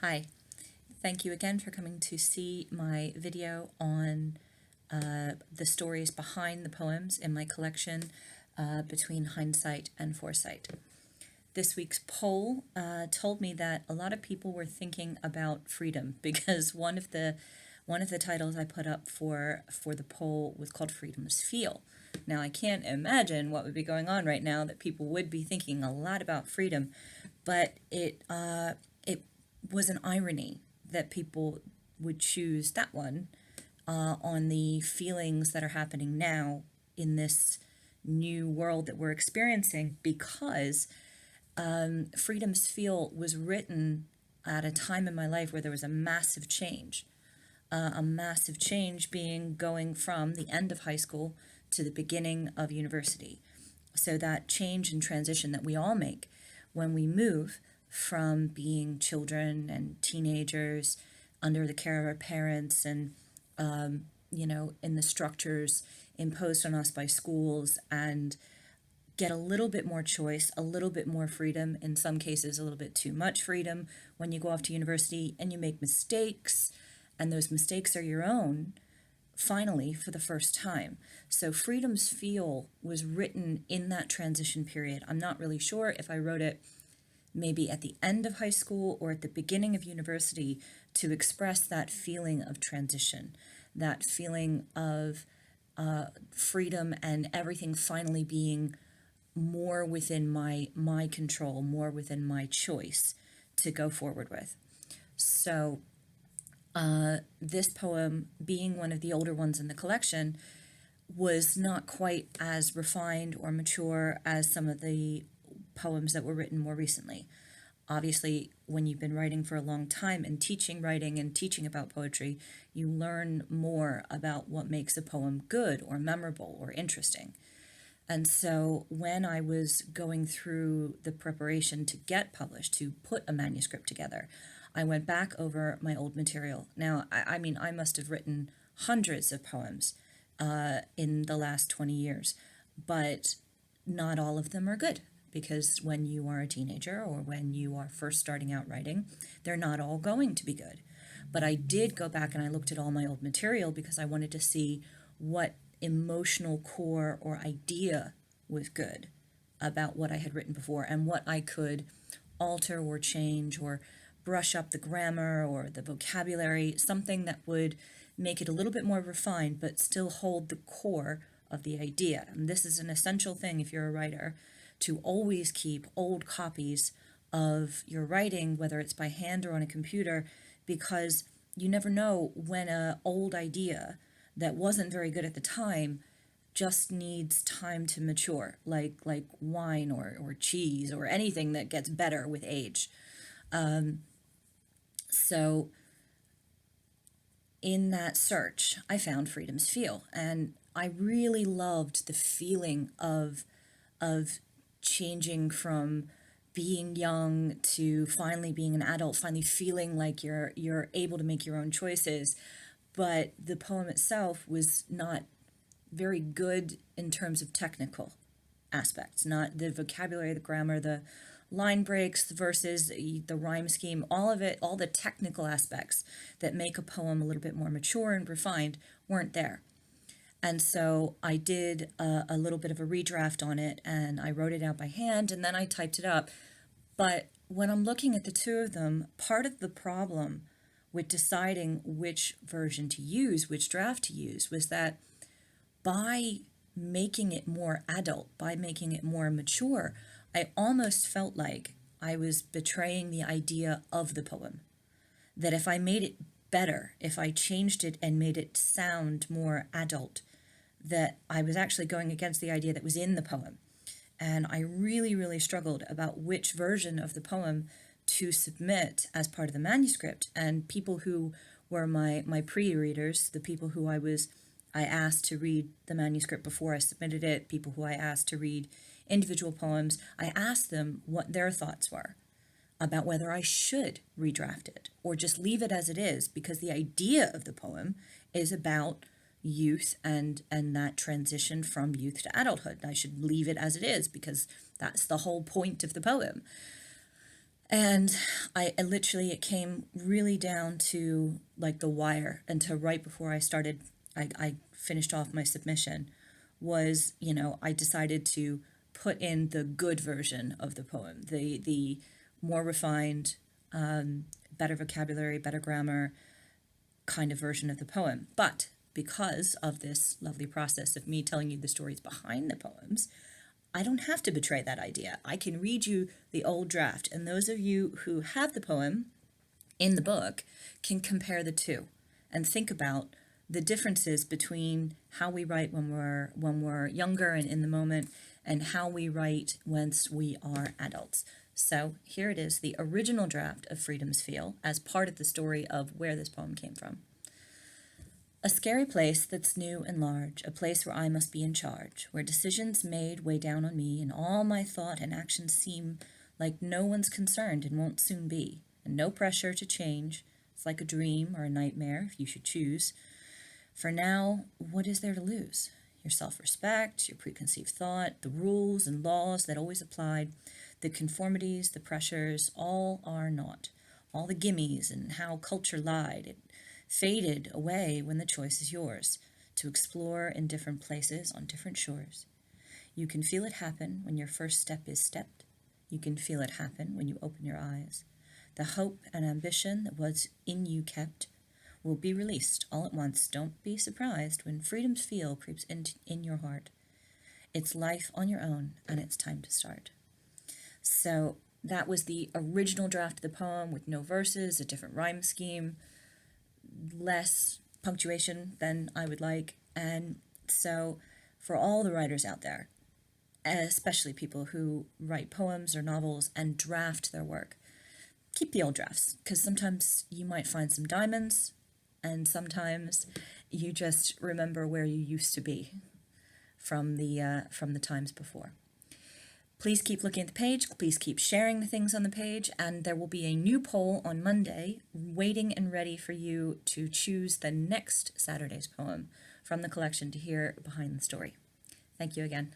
Hi, thank you again for coming to see my video on the stories behind the poems in my collection, Between Hindsight and Foresight. This week's poll told me that a lot of people were thinking about freedom because one of the titles I put up for the poll was called Freedom's Feel. Now I can't imagine what would be going on right now that people would be thinking a lot about freedom, but it was an irony that people would choose that one on the feelings that are happening now in this new world that we're experiencing, because Freedom's Feel was written at a time in my life where there was a massive change being going from the end of high school to the beginning of university. So that change and transition that we all make when we move from being children and teenagers under the care of our parents and, in the structures imposed on us by schools, and get a little bit more choice, a little bit more freedom, in some cases a little bit too much freedom when you go off to university and you make mistakes, and those mistakes are your own, finally, for the first time. So Freedom's Feel was written in that transition period. I'm not really sure if I wrote it maybe at the end of high school or at the beginning of university to express that feeling of transition, that feeling of freedom and everything finally being more within my control, more within my choice to go forward with. So this poem, being one of the older ones in the collection, was not quite as refined or mature as some of the poems that were written more recently. Obviously, when you've been writing for a long time and teaching writing and teaching about poetry, you learn more about what makes a poem good or memorable or interesting. And so when I was going through the preparation to get published, to put a manuscript together, I went back over my old material. Now, I mean, I must have written hundreds of poems in the last 20 years, but not all of them are good, because when you are a teenager or when you are first starting out writing, they're not all going to be good. But I did go back and I looked at all my old material because I wanted to see what emotional core or idea was good about what I had written before, and what I could alter or change or brush up the grammar or the vocabulary, something that would make it a little bit more refined but still hold the core of the idea. And this is an essential thing if you're a writer, to always keep old copies of your writing, whether it's by hand or on a computer, because you never know when an old idea that wasn't very good at the time just needs time to mature, like wine or cheese or anything that gets better with age. So in that search, I found Freedom's Feel, and I really loved the feeling of changing from being young to finally being an adult, finally feeling like you're able to make your own choices. But the poem itself was not very good in terms of technical aspects, not the vocabulary, the grammar, the line breaks, the verses, the rhyme scheme, all of it, all the technical aspects that make a poem a little bit more mature and refined weren't there. And so I did a little bit of a redraft on it, and I wrote it out by hand, and then I typed it up. But when I'm looking at the two of them, part of the problem with deciding which version to use, which draft to use, was that by making it more adult, by making it more mature, I almost felt like I was betraying the idea of the poem. That if I made it better, if I changed it and made it sound more adult, that I was actually going against the idea that was in the poem. And I really, really struggled about which version of the poem to submit as part of the manuscript. And people who were my pre-readers, the people who I asked to read the manuscript before I submitted it, people who I asked to read individual poems, I asked them what their thoughts were about whether I should redraft it or just leave it as it is, because the idea of the poem is about youth and that transition from youth to adulthood. I should leave it as it is because that's the whole point of the poem. And I literally, it came really down to like the wire, until right before I finished off my submission, was, I decided to put in the good version of the poem, the more refined, better vocabulary, better grammar kind of version of the poem. But because of this lovely process of me telling you the stories behind the poems, I don't have to betray that idea. I can read you the old draft, and those of you who have the poem in the book can compare the two and think about the differences between how we write when we're younger and in the moment, and how we write once we are adults. So here it is, the original draft of Freedom's Feel, as part of the story of where this poem came from. A scary place that's new and large, a place where I must be in charge, where decisions made weigh down on me, and all my thought and actions seem like no one's concerned and won't soon be, and no pressure to change. It's like a dream or a nightmare, if you should choose. For now, what is there to lose? Your self-respect, your preconceived thought, the rules and laws that always applied, the conformities, the pressures, all are naught. All the gimmies and how culture lied, it faded away when the choice is yours, to explore in different places on different shores. You can feel it happen when your first step is stepped. You can feel it happen when you open your eyes. The hope and ambition that was in you kept will be released all at once. Don't be surprised when freedom's feel creeps in your heart. It's life on your own, and it's time to start. So that was the original draft of the poem, with no verses, a different rhyme scheme, less punctuation than I would like. And so for all the writers out there, especially people who write poems or novels and draft their work, keep the old drafts, because sometimes you might find some diamonds, and sometimes you just remember where you used to be from the times before. Please keep looking at the page. Please keep sharing the things on the page. And there will be a new poll on Monday waiting and ready for you to choose the next Saturday's poem from the collection to hear behind the story. Thank you again.